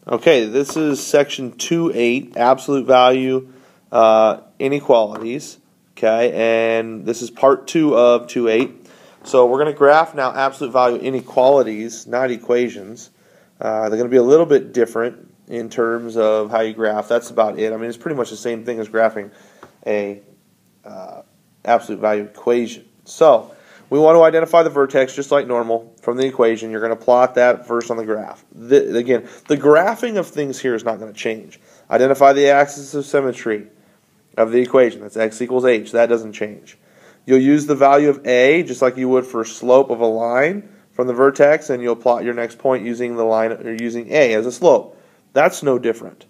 Okay, this is section 2.8, absolute value inequalities. Okay, and this is part 2 of 2.8. So we're going to graph now absolute value inequalities, not equations. They're going to be a little bit different in terms of how you graph. That's about it. I mean, it's pretty much the same thing as graphing a absolute value equation. So we want to identify the vertex just like normal from the equation. You're going to plot that first on the graph. Again, the graphing of things here is not going to change. Identify the axis of symmetry of the equation. That's x equals h. That doesn't change. You'll use the value of a just like you would for slope of a line from the vertex, and you'll plot your next point using the line or using a as a slope. That's no different.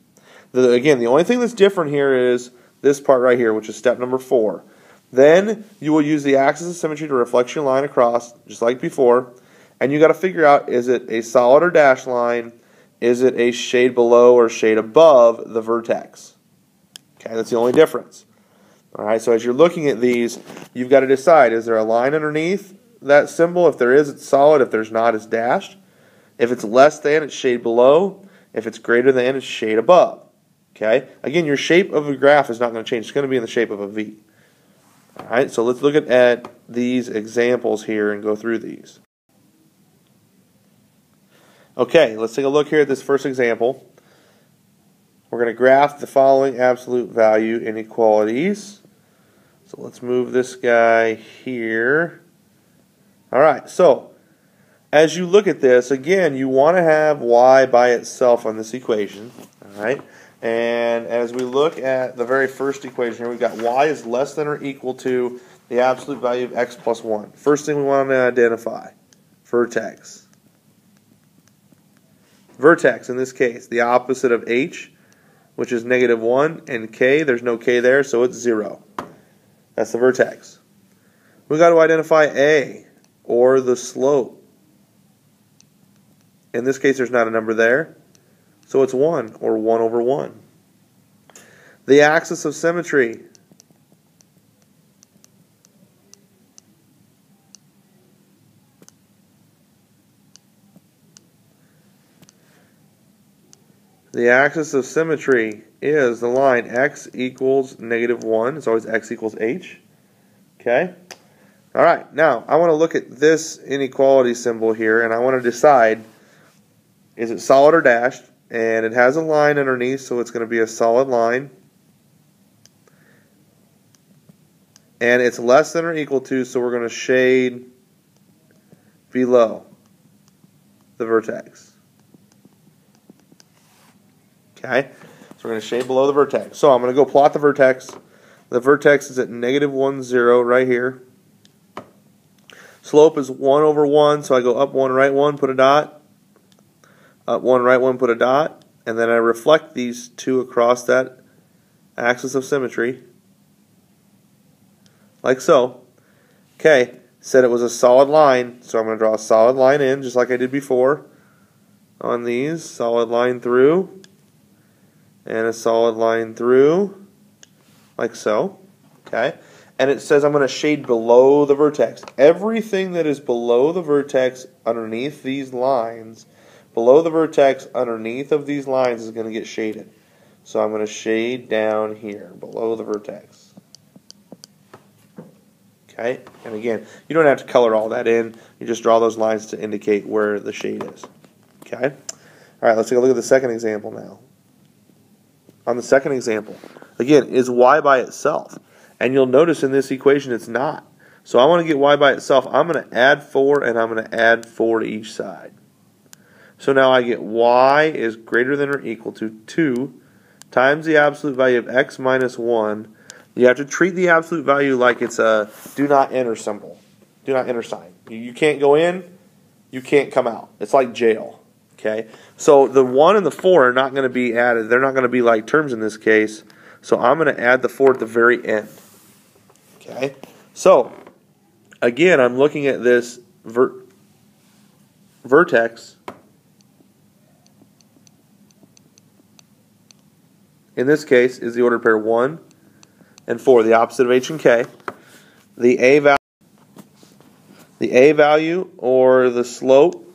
Again, the only thing that's different here is this part right here, which is step number 4. Then you will use the axis of symmetry to reflect your line across, just like before, and you got to figure out, is it a solid or dashed line? Is it a shade below or shade above the vertex? Okay, that's the only difference. All right, so as you're looking at these, you've got to decide, is there a line underneath that symbol? If there is, it's solid. If there's not, it's dashed. If it's less than, it's shade below. If it's greater than, it's shade above. Okay, again, your shape of a graph is not going to change. It's going to be in the shape of a V. All right, so let's look at these examples here and go through these. Okay, let's take a look here at this first example. We're going to graph the following absolute value inequalities. So let's move this guy here. All right, so as you look at this, again, you want to have y by itself on this equation. All right. And as we look at the very first equation here, we've got y is less than or equal to the absolute value of x plus 1. First thing we want to identify, vertex. Vertex, in this case, the opposite of h, which is -1, and k, there's no k there, so it's 0. That's the vertex. We've got to identify a, or the slope. In this case, there's not a number there, so it's 1, or 1 over 1. The axis of symmetry. The axis of symmetry is the line x equals -1. It's always x equals h. Okay? All right, now I want to look at this inequality symbol here, and I want to decide, is it solid or dashed? And it has a line underneath, so it's going to be a solid line. And it's less than or equal to, so we're going to shade below the vertex. Okay, so we're going to shade below the vertex. So I'm going to go plot the vertex. The vertex is at -1, 0 right here. Slope is 1 over 1, so I go up 1, right 1, put a dot. Up 1, right 1, put a dot. And then I reflect these two across that axis of symmetry. Like so. Okay, said it was a solid line, so I'm going to draw a solid line in, just like I did before on these. Solid line through, and a solid line through, like so. Okay, and it says I'm going to shade below the vertex. Everything that is below the vertex underneath these lines, below the vertex underneath of these lines is going to get shaded. So I'm going to shade down here, below the vertex. Okay, and again, you don't have to color all that in. You just draw those lines to indicate where the shade is. Okay? All right, let's take a look at the second example now. On the second example, again, is y by itself. And you'll notice in this equation it's not. So I want to get y by itself. I'm going to add 4, and I'm going to add 4 to each side. So now I get y is greater than or equal to 2 times the absolute value of x minus 1. You have to treat the absolute value like it's a do not enter symbol. Do not enter sign. You can't go in, you can't come out. It's like jail. Okay? So the 1 and the 4 are not going to be added. They're not going to be like terms in this case. So I'm going to add the 4 at the very end. Okay? So, again, I'm looking at this vertex. In this case, is the ordered pair 1 and 4, the opposite of h and k. The a value or the slope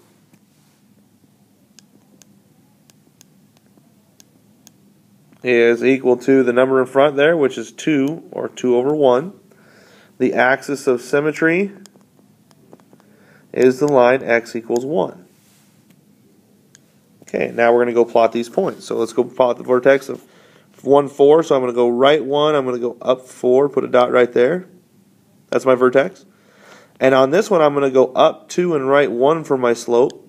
is equal to the number in front there, which is 2, or 2 over 1. The axis of symmetry is the line x equals 1. Okay, now we're going to go plot these points. So let's go plot the vertex of 1, 4. So I'm going to go right 1, I'm going to go up 4, put a dot right there. That's my vertex. And on this one, I'm going to go up 2 and right 1 for my slope.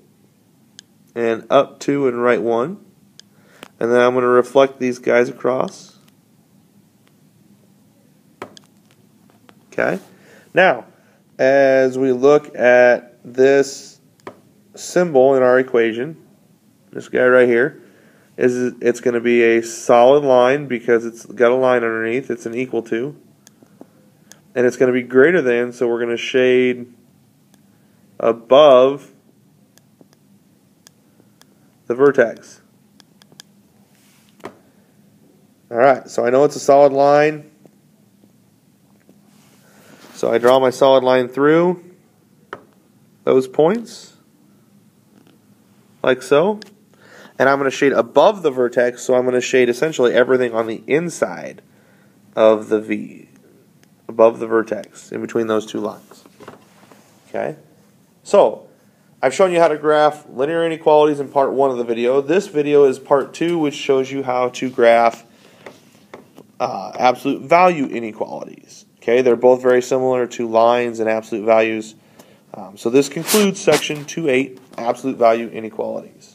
And up 2 and right 1. And then I'm going to reflect these guys across. Okay. Now, as we look at this symbol in our equation, this guy right here, it's going to be a solid line because it's got a line underneath. It's an equal to. And it's going to be greater than, so we're going to shade above the vertex. Alright, so I know it's a solid line. So I draw my solid line through those points, like so. And I'm going to shade above the vertex, so I'm going to shade essentially everything on the inside of the V, above the vertex, in between those two lines. Okay? So, I've shown you how to graph linear inequalities in part 1 of the video. This video is part 2, which shows you how to graph absolute value inequalities. Okay, they're both very similar to lines and absolute values. So this concludes section 2.8, absolute value inequalities.